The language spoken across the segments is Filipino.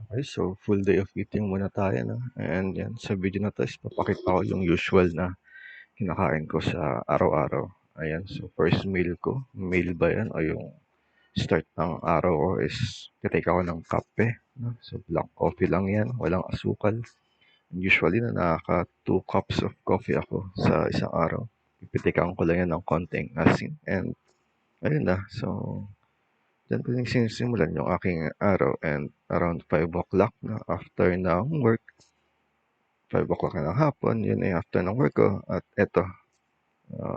Okay, so full day of eating muna tayo, no? And yan, sa video na to is papakita ko yung usual na kinakain ko sa araw-araw. Ayan, so first meal ko, meal ba yan o yung start ng araw ko is titake ako ng kape, no? So black coffee lang yan, walang asukal. And usually na nakaka 2 cups of coffee ako sa isang araw. Pipitikan ko lang yan ng konting asin and ayun na. So diyan ko yung sinisimulan yung aking araw and around 5 o'clock na after ng work, 5 o'clock na ng hapon, yun ay after ng work ko. At eto,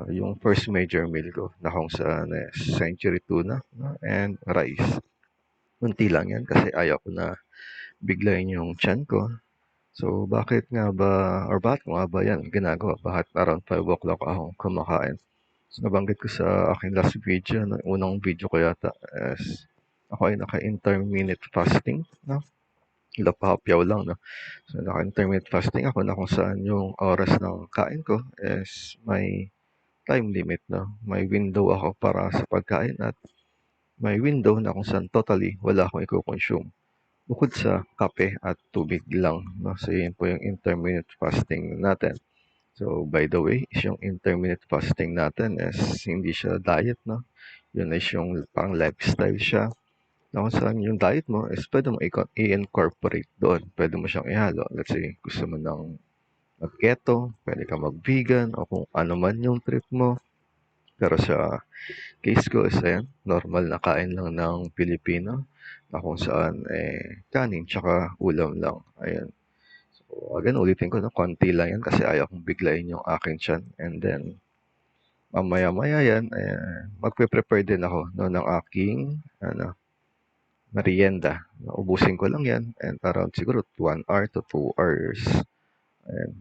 yung first major meal ko na kung saan century tuna, no, and rice. Unti lang yan kasi ayaw ko na biglayin yung chan ko. So, bakit nga ba, or bakit nga ba yan ginagawa? Bakit around 5 o'clock ako kumakain? So, nabanggit ko sa aking last video, no, unang video ko yata, is ako ay naka-intermittent fasting, no? Lapahapyaw lang, no? So, naka-intermittent fasting ako na kung saan yung oras ng kain ko is may time limit, no? May window ako para sa pagkain at may window na kung saan totally wala akong i-consume. Bukod sa kape at tubig lang, no? So, yun po yung intermittent fasting natin. So, by the way, is yung intermittent fasting natin is hindi siya diet, no? Yun is yung parang lifestyle siya. Na kung saan yung diet mo is pwede mo i-incorporate doon. Pwede mo siyang ihalo. Let's say, gusto mo ng mag-keto, pwede ka mag-vegan, o kung ano man yung trip mo. Pero sa case ko is ayan, normal na kain lang ng Pilipino na kung saan kanin tsaka ulam lang. Ayan. So, again, ulitin ko, no, konti lang yan kasi ayaw kong biglayin yung akin tiyan. And then, mamaya-maya yan, magpe-prepare din ako, no, ng aking merienda. Ubusin ko lang yan and around siguro 1 hour to 2 hours. Ayan,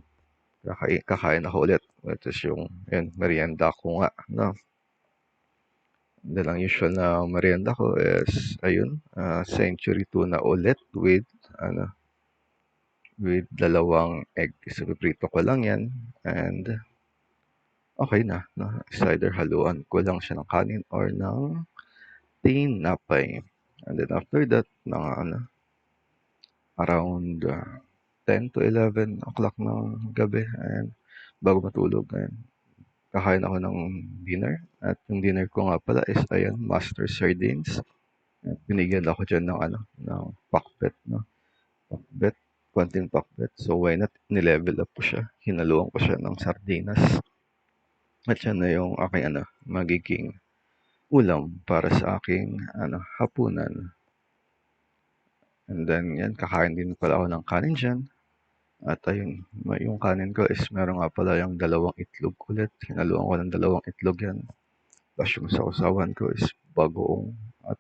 kakain ako ulit. Which is yung merienda ko nga. No? Then ang usual na merienda ko is, ayun, century tuna ulit with dalawang egg. So, piprito ko lang yan and okay na. No? It's either haluan ko lang siya ng kanin or ng tinapay. And then after that, mga around 10 to 11 o'clock ng gabi and bago matulog, ayan, kakain ako ng dinner. At yung dinner ko nga pala is, ayan, master sardines. At binigyan ako dyan ng pakbet, no? Pakbet, konting pakbet. So, why not, nilevel up ko siya. Hinaluan ko siya ng sardinas. At yan na yung aking, magiging ulam para sa aking, hapunan. And then, yan, kakain din pala ako ng kanin dyan. At ayun, yung kanin ko is meron nga pala yung dalawang itlog ulit. Hinaluan ko ng dalawang itlog yan. Tapos yung sausawan ko is bagoong at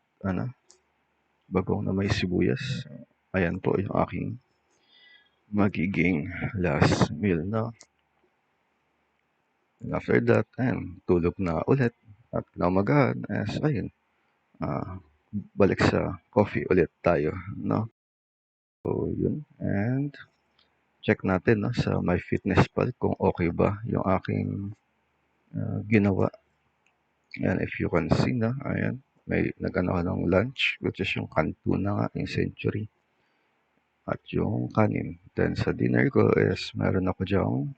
bagoong na may sibuyas. Ayan po yung aking magiging last meal na. And after that, ayan, tulog na ulit. At kinamagahan is, ayun, balik sa coffee ulit tayo, no? So, yun. And check natin, no, sa MyFitnessPal kung okay ba yung aking ginawa. Ayan, if you can see na, ayan, may nagano ako ng lunch, which is yung kanto nga, yung century. At yung kanin. Then sa dinner ko is meron ako dyang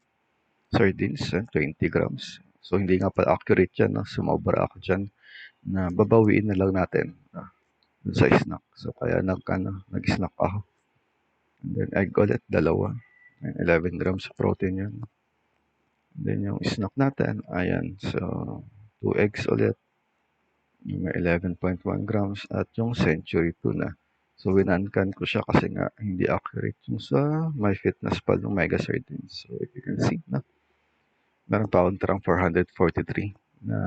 sardines, 20 grams. So hindi nga pala accurate yan, no? Sumobra ako dyan na babawiin na lang natin dun sa snack. So kaya nag-snack ako. And then egg ulit, dalawa. 11 grams of protein yan. And then yung snack natin, ayan, so 2 eggs ulit. May 11.1 grams at yung century tuna. So, winankan ko siya kasi nga hindi accurate yung sa MyFitnessPal ng Mega Sardines. So, if you can see, meron pa akong tarang 443 na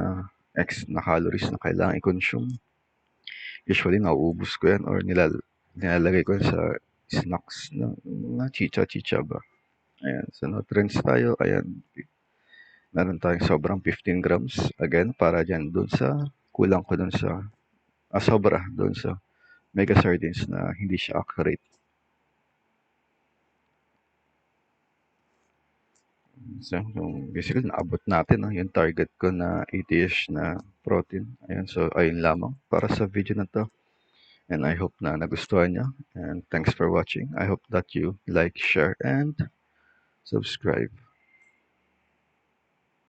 na calories na kailangan i-consume. Usually, nauubos ko yan or nilalagay ko yan sa snacks na chicha-chicha ba. Ayan, so nutrients tayo. Ayan, meron tayong sobrang 15 grams. Again, para dyan dun sa kulang ko dun sa sobra doon sa Mega Sardines na hindi siya accurate. So, basically, naabot natin yung target ko na 80ish na protein. Ayan, so ayun lamang para sa video na to. And I hope na nagustuhan niyo. And thanks for watching. I hope that you like, share, and subscribe.